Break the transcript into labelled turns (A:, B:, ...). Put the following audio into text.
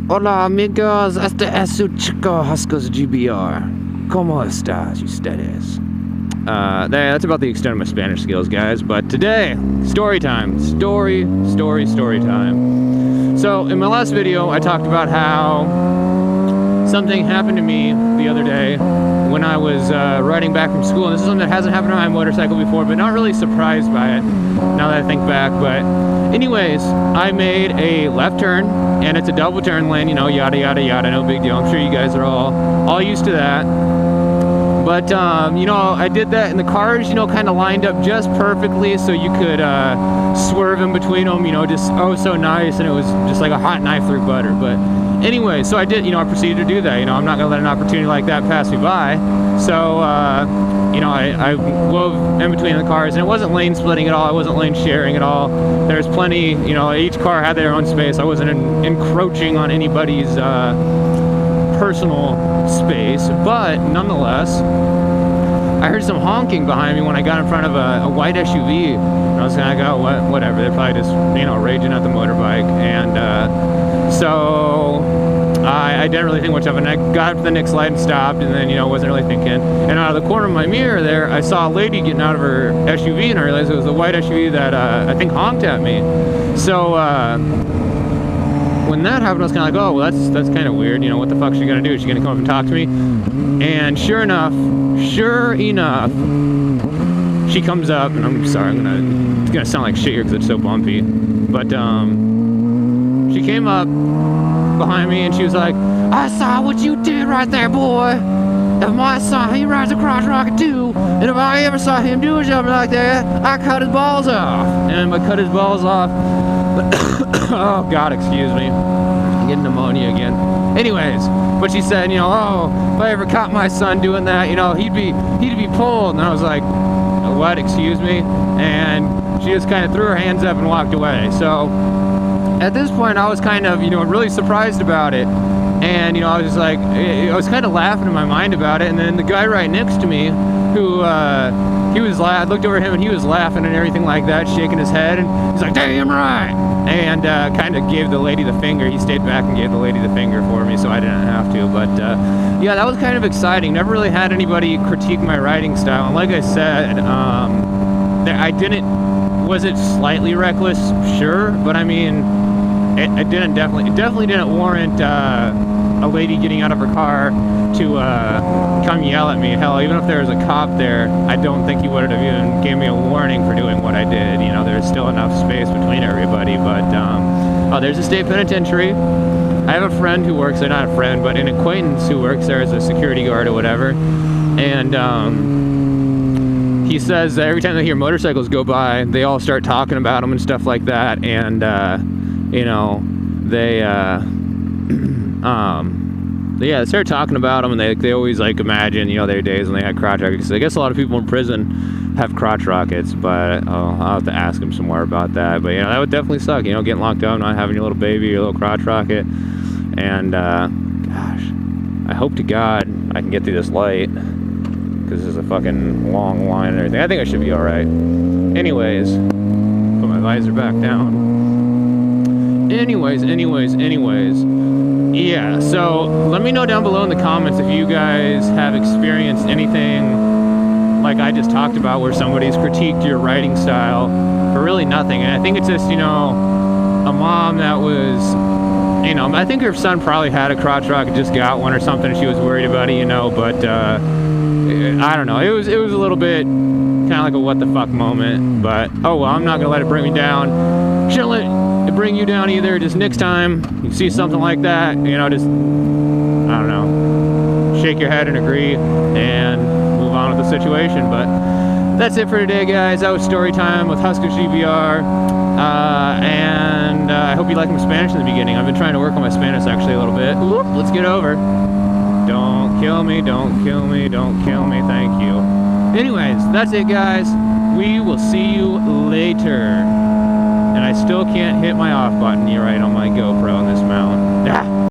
A: Hola amigos, este es su chico HuskerzGBR. ¿Cómo estás, ustedes? That's about the extent of my Spanish skills, guys. But today, story time. Story time. So, in my last video, I talked about how something happened to me the other day when I was riding back from school. And this is something that hasn't happened on my motorcycle before, but not really surprised by it now that I think back. But anyways, I made a left turn, and it's a double turn lane, you know, yada, yada, yada, no big deal. I'm sure you guys are all used to that. But, you know, I did that, and the cars, you know, kind of lined up just perfectly so you could swerve in between them, you know, just oh so nice, and it was just like a hot knife through butter. But anyway, so I did, you know, I proceeded to do that. You know, I'm not going to let an opportunity like that pass me by. So, you know, I wove in between the cars, and it wasn't lane splitting at all. It wasn't lane sharing at all. There's plenty, you know, each car had their own space. I wasn't encroaching on anybody's personal space, but nonetheless, I heard some honking behind me when I got in front of a white SUV, and I was kind of like, oh, whatever, they're probably just, you know, raging at the motorbike. And so I didn't really think much of it, and I got up to the next light and stopped, and then, you know, wasn't really thinking, and out of the corner of my mirror there, I saw a lady getting out of her SUV, and I realized it was a white SUV that I think honked at me. So when that happened, I was kind of like, oh, well, that's kind of weird. You know, what the fuck is she gonna do? Is she gonna come up and talk to me? And sure enough, she comes up, and I'm sorry, it's gonna sound like shit here because it's so bumpy. But she came up behind me, and she was like, I saw what you did right there, boy. If my son, he rides a crotch rocket too, and if I ever saw him do something like that, I cut his balls off. And I cut his balls off. Oh God, excuse me, I'm getting pneumonia again. Anyways, but she said, you know, oh, if I ever caught my son doing that, you know, he'd be pulled. And I was like, what? Excuse me? And she just kind of threw her hands up and walked away. So at this point, I was kind of, you know, really surprised about it. And, you know, I was just like, I was kind of laughing in my mind about it. And then the guy right next to me, who, I looked over at him, and he was laughing and everything like that, shaking his head. And he's like, damn right. And kind of gave the lady the finger. He stayed back and gave the lady the finger for me, so I didn't have to. But, yeah, that was kind of exciting. Never really had anybody critique my riding style. And like I said, was it slightly reckless? Sure. But, I mean, it definitely didn't warrant a lady getting out of her car to come yell at me. Hell, even if there was a cop there, I don't think he would have even gave me a warning for doing what I did. You know, there's still enough space between everybody. But oh, there's a state penitentiary. I have a friend who works there, not a friend, but an acquaintance who works there as a security guard or whatever. And he says that every time they hear motorcycles go by, they all start talking about them and stuff like that. And you know, they they started talking about them, and they always like imagine, you know, their days when they had crotch rockets. I guess a lot of people in prison have crotch rockets, but I'll have to ask them some more about that. But, you know, that would definitely suck, you know, getting locked up, not having your little baby, your little crotch rocket. And gosh, I hope to God I can get through this light, because this is a fucking long line and everything. I think I should be all right. Anyways, put my visor back down. Anyways, yeah, so let me know down below in the comments if you guys have experienced anything like I just talked about, where somebody's critiqued your riding style for really nothing. And I think it's just, you know, a mom that was, you know, I think her son probably had a crotch rocket, just got one or something, and she was worried about it, you know. But I don't know, it was a little bit kind of like a what the fuck moment. But oh well, I'm not gonna let it bring me down. Shouldn't let it bring you down either. Just next time you see something like that, you know, just, I don't know, shake your head and agree and move on with the situation. But that's it for today, guys. That was story time with HuskerzGBR. And I hope you liked my Spanish in the beginning. I've been trying to work on my Spanish actually a little bit. Let's get over. Don't kill me, don't kill me, don't kill me, thank you. Anyways, that's it, guys. We will see you later. And I still can't hit my off button right on my GoPro on this mount. Ah.